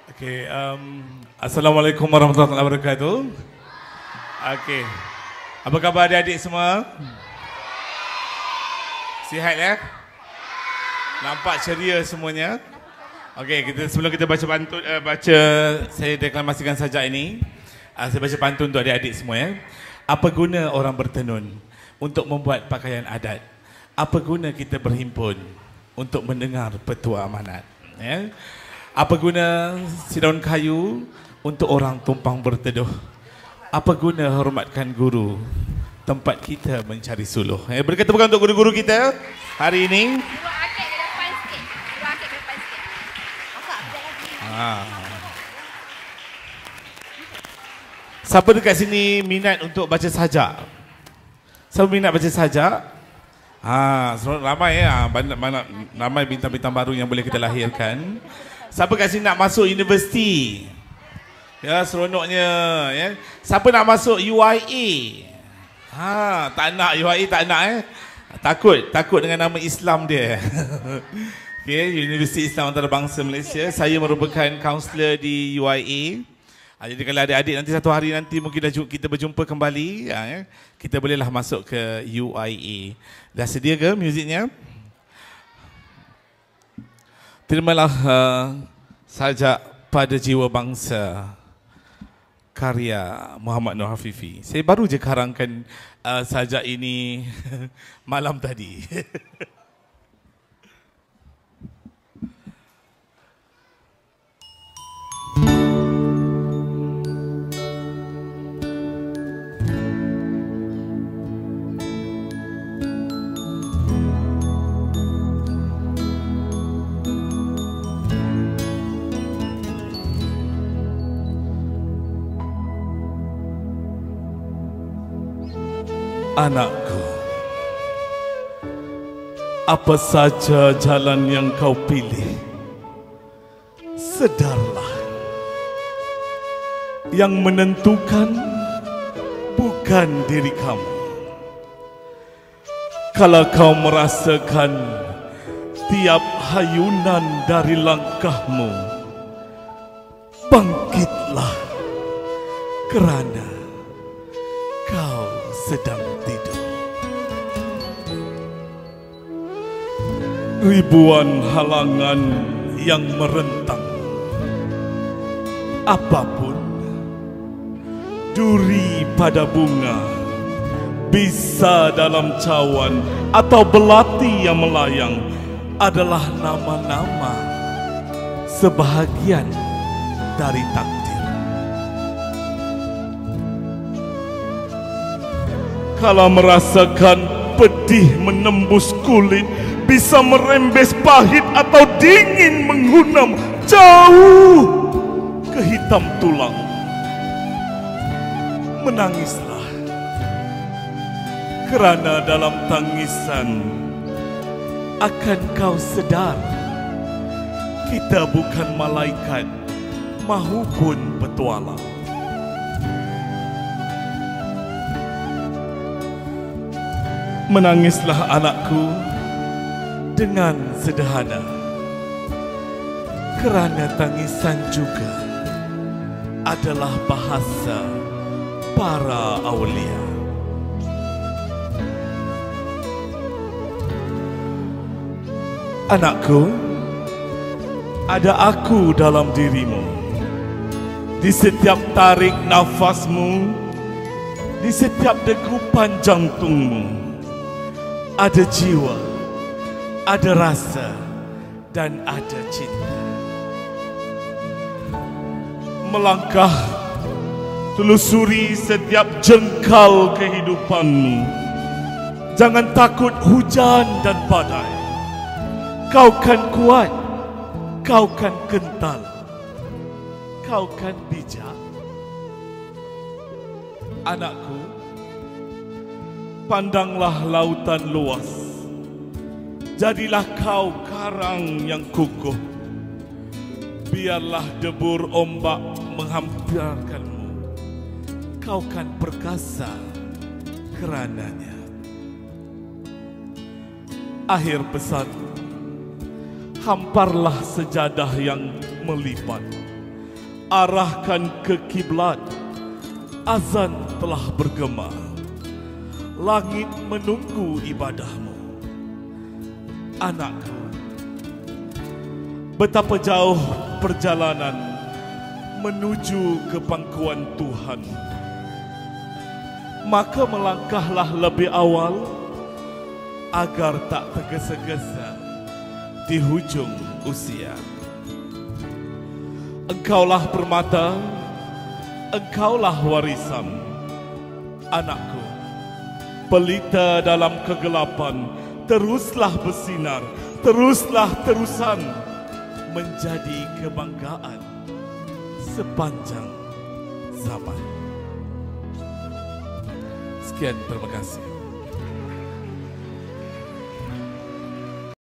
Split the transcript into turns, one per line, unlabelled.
Okey, Assalamualaikum warahmatullahi wabarakatuh. Okey. Apa khabar adik-adik semua? Sihat ya? Nampak ceria semuanya? Okey, sebelum kita baca pantun, saya deklamasikan sajak ini. Saya baca pantun untuk adik-adik semua ya. Apa guna orang bertenun untuk membuat pakaian adat? Apa guna kita berhimpun untuk mendengar petua amanat? Ya? Apa guna sidaun kayu untuk orang tumpang berteduh? Apa guna hormatkan guru tempat kita mencari suluh? Beri ketepukan untuk guru-guru kita hari ini.
Dua akik ke depan sikit. Dua akik ke depan sikit. Kakak, kejap lagi.
Siapa dekat sini minat untuk baca sajak? Siapa minat baca sajak? Ramai ya, ramai bintang-bintang baru yang boleh kita lahirkan. Siapa kat sini nak masuk universiti? Ya, seronoknya ya. Siapa nak masuk UIA? Tak nak UIA, tak nak Takut dengan nama Islam dia. Okay, Universiti Islam Antarabangsa Malaysia. Saya merupakan kaunselor di UIA. Jadi kalau adik-adik nanti satu hari nanti mungkin kita berjumpa kembali, ya, kita bolehlah masuk ke UIA. Dah sedia ke muziknya? Terimalah sajak pada jiwa bangsa karya Muhammad Nur Hafifi. Saya baru je karangkan sajak ini malam tadi. Anakku, apa saja jalan yang kau pilih, sedarlah, yang menentukan bukan diri kamu. Kalau kau merasakan tiap hayunan dari langkahmu, bangkitlah, kerana kau sedang tidur. Ribuan halangan yang merentang, apapun, duri pada bunga, bisa dalam cawan atau belati yang melayang, adalah nama-nama sebahagian dari takdir. Kalau merasakan pedih menembus kulit, bisa merembes pahit atau dingin menghunam jauh ke hitam tulang, menangislah, kerana dalam tangisan akan kau sedar kita bukan malaikat mahupun petualang. Menangislah anakku dengan sederhana, kerana tangisan juga adalah bahasa para aulia. Anakku, ada aku dalam dirimu. Di setiap tarik nafasmu, di setiap degupan jantungmu, ada jiwa, ada rasa, dan ada cinta. Melangkah, telusuri setiap jengkal kehidupanmu. Jangan takut hujan dan badai. Kau kan kuat, kau kan kental, kau kan bijak. Anakku, pandanglah lautan luas. Jadilah kau karang yang kukuh. Biarlah debur ombak menghampirkanmu. Kau kan perkasa kerananya. Akhir pesan, hamparlah sejadah yang melipat. arahkan ke kiblat. Azan telah bergema. Langit menunggu ibadahmu. Anakku, betapa jauh perjalanan menuju ke pangkuan Tuhan. Maka melangkahlah lebih awal agar tak tergesa-gesa di hujung usia. Engkaulah permata, engkaulah warisan. Anakku, pelita dalam kegelapan, teruslah bersinar, teruslah terusan menjadi kebanggaan sepanjang zaman. Sekian, terima kasih.